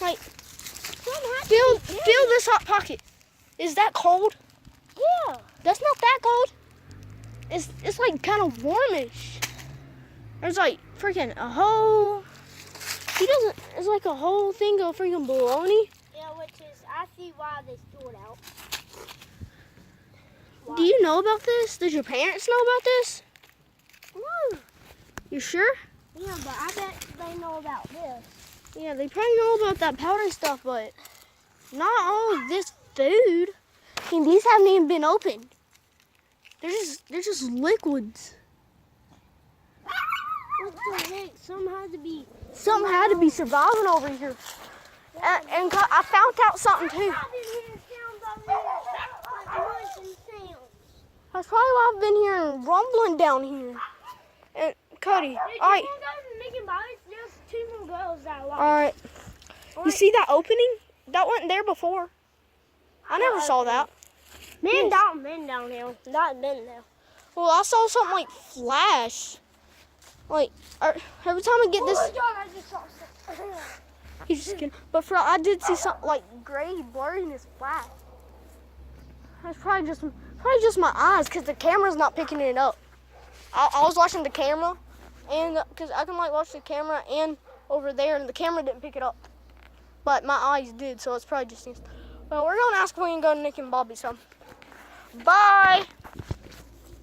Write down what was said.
Like, feel this hot pocket. Is that cold? Yeah. That's not that cold. It's like kind of warmish. There's like freaking a whole. It's like a whole thing of freaking bologna. Yeah, which is I see why they threw it out. Why? Do you know about this? Does your parents know about this? No. You sure? Yeah, but I bet they know about this. Yeah, they probably know about that powder stuff, but not all of this food. I mean, these haven't even been opened. They're just liquids. What the heck? Something Something had to be surviving over here. And I found out something too. That's probably why I've been hearing rumbling down here. And Cody, all right. There's 2 more girls that All right. You see that opening? That wasn't there before. I never saw that. Men down here. Not men there. Well, I saw something like flash. Like every time I get this, Oh my God, I just saw something. he's just kidding. But I did see something like gray blurriness flash. That's probably just my eyes, cause the camera's not picking it up. I was watching the camera, and cause I can like watch the camera and over there, and the camera didn't pick it up, but my eyes did. So it's probably just. Well, we're gonna ask if we can go to Nick and Bobby. So, bye.